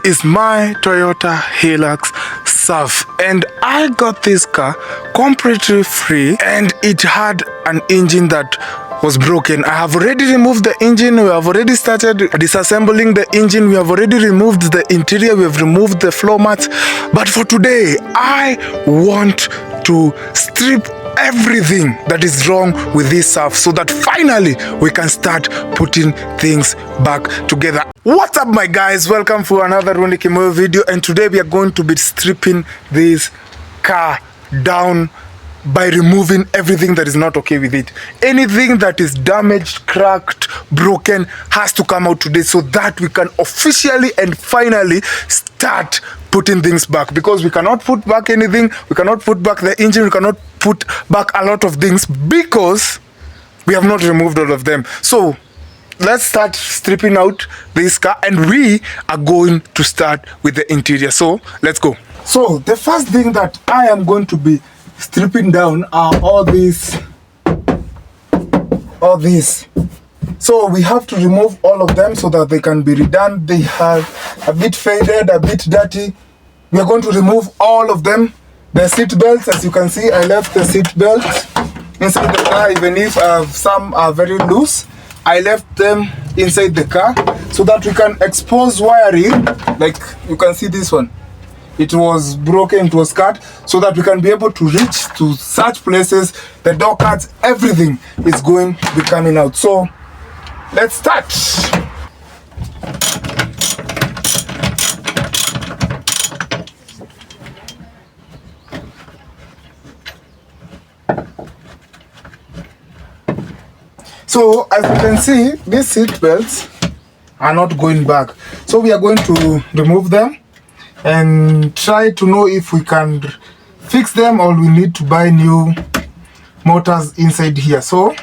is my Toyota HILUX Surf, and I got this car completely free, and it had an engine that was broken. I have already removed the engine. We have already started disassembling the engine. We have already removed the interior. We have removed the floor mats. But for today, I want to strip everything that is wrong with this Surf so that finally we can start putting things back together. What's up, my guys? Welcome for another Rundi Kimoyo video, and today we are going to be stripping this car down by removing everything that is not okay with it. Anything that is damaged, cracked, broken has to come out today so that we can officially and finally start putting things back, because we cannot put back anything. We cannot put back the engine. We cannot put back a lot of things because we have not removed all of them. So let's start stripping out this car, and we are going to start with the interior. So let's go. So the first thing that I am going to be stripping down are all these. So we have to remove all of them so that they can be redone. They have a bit faded, a bit dirty. We are going to remove all of them. The seat belts, as you can see, I left the seat belts inside the car. Even if some are very loose, I left them inside the car so that we can expose wiring. Like you can see this one, it was broken, it was cut, so that we can be able to reach to such places. The door cuts, everything is going to be coming out. So let's start. So as you can see, these seat belts are not going back. So we are going to remove them and try to know if we can fix them, or we need to buy new motors inside here. So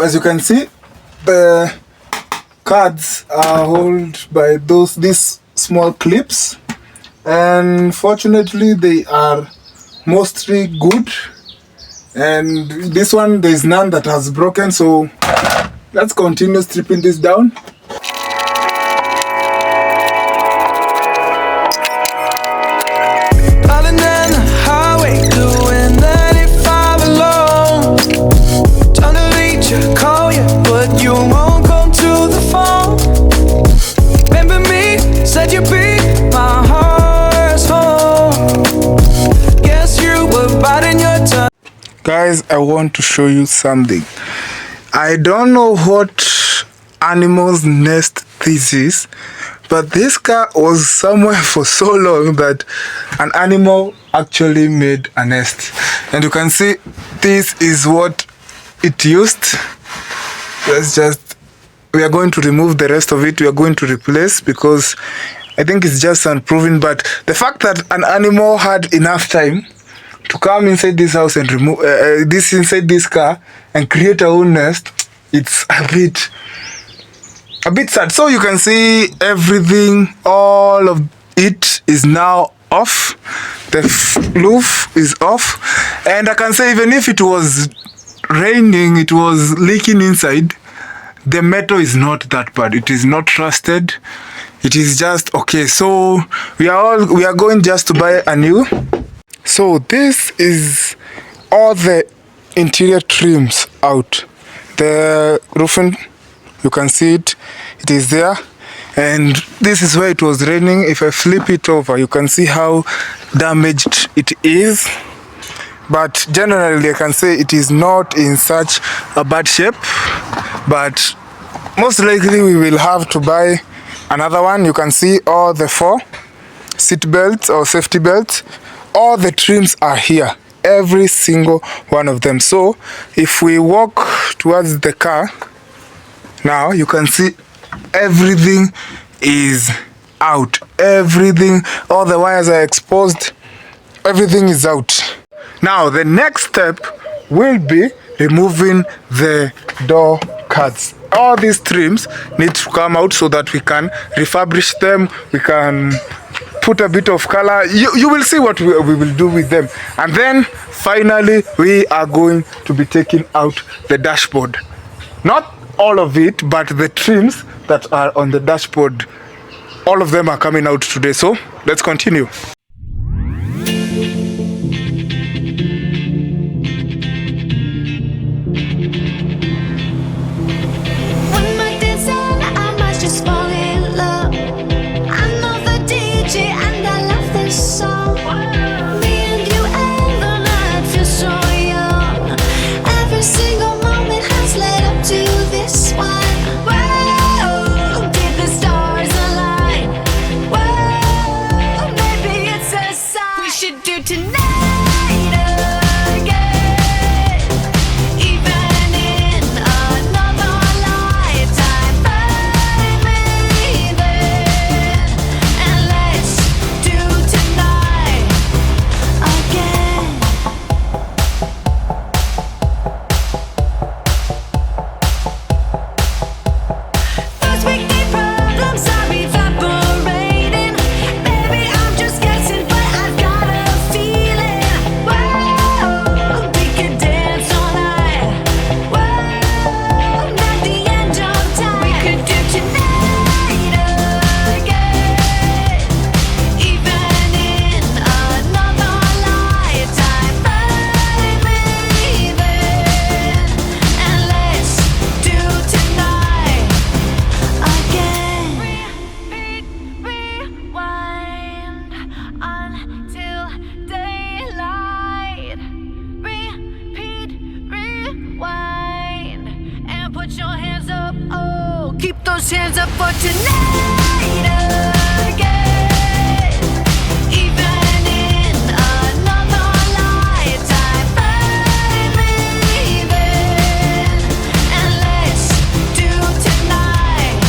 as you can see, the cards are held by these small clips, and fortunately they are mostly good, and this one there is none that has broken. So let's continue stripping this down. Guys, I want to show you something. I don't know what animal's nest this is, but this car was somewhere for so long that an animal actually made a nest. And you can see this is what it used. We are going to remove the rest of it. We are going to replace, because I think it's just unproven. But the fact that an animal had enough time to come inside this house and remove inside this car and create a own nest, it's a bit sad. So you can see everything, all of it is now off. The roof is off, and I can say even if it was raining, it was leaking inside, the metal is not that bad. It is not rusted. It is just okay. So we are going just to buy a new. So this is all the interior trims out. The roofing, you can see it, it is there. And this is where it was raining. If I flip it over, you can see how damaged it is. But generally I can say it is not in such a bad shape, but most likely we will have to buy another one. You can see all the 4 seat belts or safety belts. All the trims are here, every single one of them. So if we walk towards the car now, you can see everything is out. Everything, all the wires are exposed, everything is out. Now the next step will be removing the door cards. All these trims need to come out so that we can refurbish them. We can put a bit of color. You will see what we will do with them. And then finally we are going to be taking out the dashboard. Not all of it, but the trims that are on the dashboard, all of them are coming out today. So let's continue. Keep those hands up for tonight again. Even in another lifetime, find me then, and let's do tonight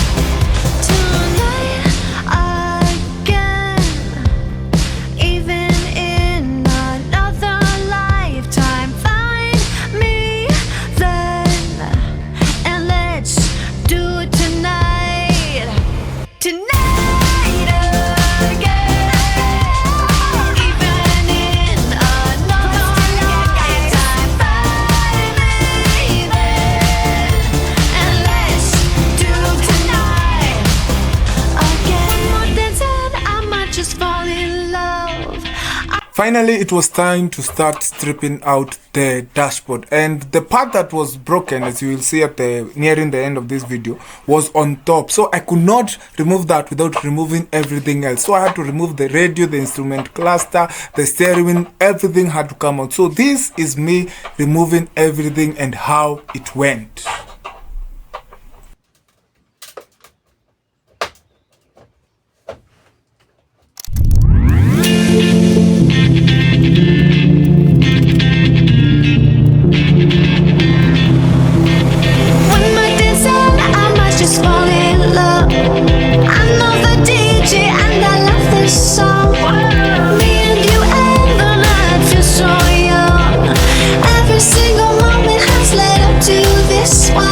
again. Even in another lifetime, find me then, and let's do it tonight again. Even in another lifetime, find me then, and let's do tonight again. One more dance and I might just fall in love. Finally, it was time to start stripping out the dashboard, and the part that was broken, as you will see at the nearing the end of this video, was on top. So I could not remove that without removing everything else. So I had to remove the radio, the instrument cluster, the steering wheel, everything had to come out. So this is me removing everything and how it went. One more dance and I might just fall in love. I know the DJ and I love this song. Me and you and the night feel so young. Every single moment has led up to this one.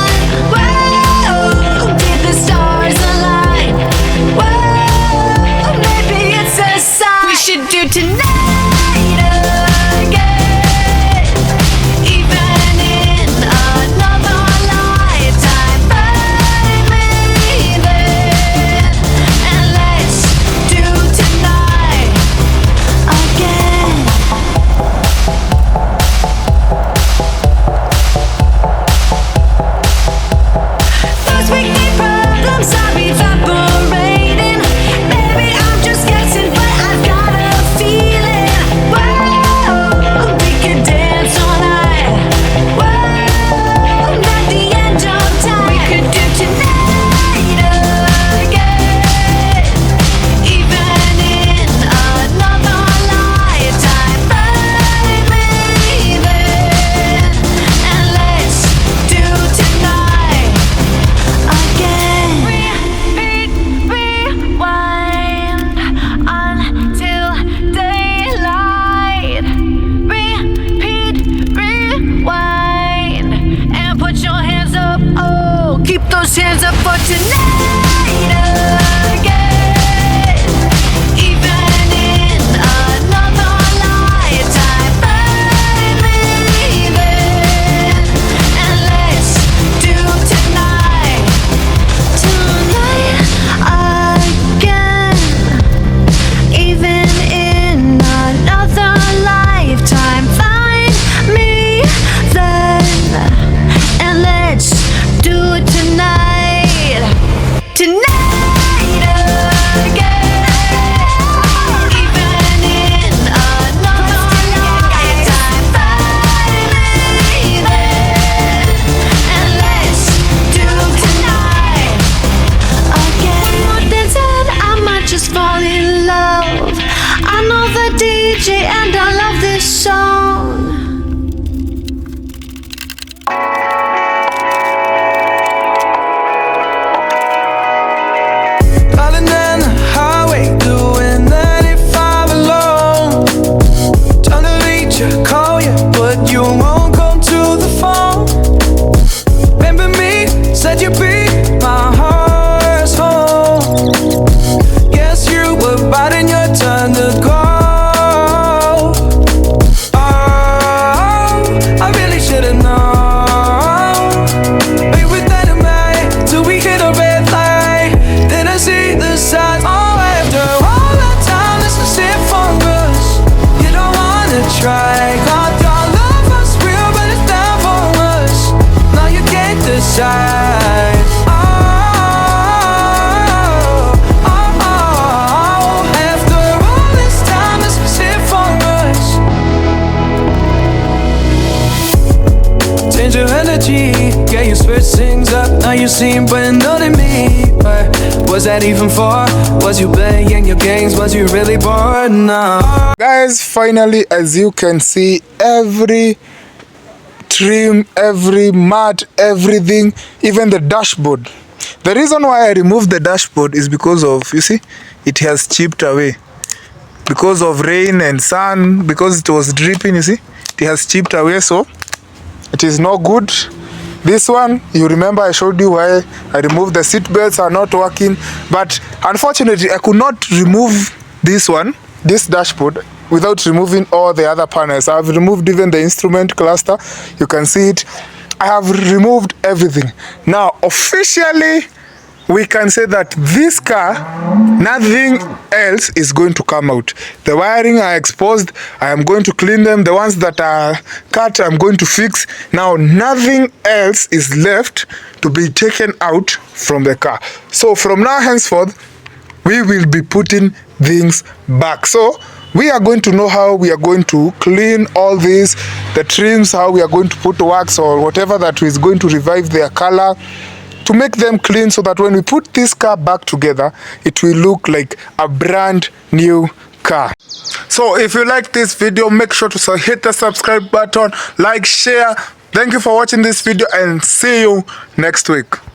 Whoa, did the stars align? Whoa, maybe it's a sign we should do tonight again. Even in another lifetime, find me then, tonight again. Even in another lifetime, finally there. And let's do tonight again. One more dance and I might just fall in love. I know the DJ and I love this song. Driving down the highway, doing 95 alone. Trying to reach you, call you, but you won't come to the phone. Remember me, said you'd be my heart's home. Guess you were biding your turn to go. Oh, I really should've known. We were dynamite till we hit a red light. Then I see the signs. Oh, after all that time, this is it for us. You don't wanna try. God, our love was real, but it's down for us. Now you can't decide. After all this time, this is it for us. Change your energy, yeah, you switch things up. Now you seem better than me. But was that even for? Was you playing your games? Was you really bored? No. Guys, finally, as you can see, every trim, every mat, everything, even the dashboard. The reason why I removed the dashboard is because of, you see, it has chipped away. Because of rain and sun, because it was dripping, you see, it has chipped away, so it is not good. This one, you remember I showed you why I removed the seat belts are not working, but unfortunately I could not remove this one, this dashboard, without removing all the other panels. I have removed even the instrument cluster. You can see it. I have removed everything. Now officially we can say that this car, nothing else is going to come out. The wiring are exposed, I am going to clean them. The ones that are cut, I'm going to fix. Now nothing else is left to be taken out from the car. So from now henceforth, we will be putting things back. So we are going to know how we are going to clean all these, the trims, how we are going to put wax or whatever that is going to revive their color, to make them clean, so that when we put this car back together, it will look like a brand new car. So if you like this video, make sure to hit the subscribe button, like, share. Thank you for watching this video and see you next week.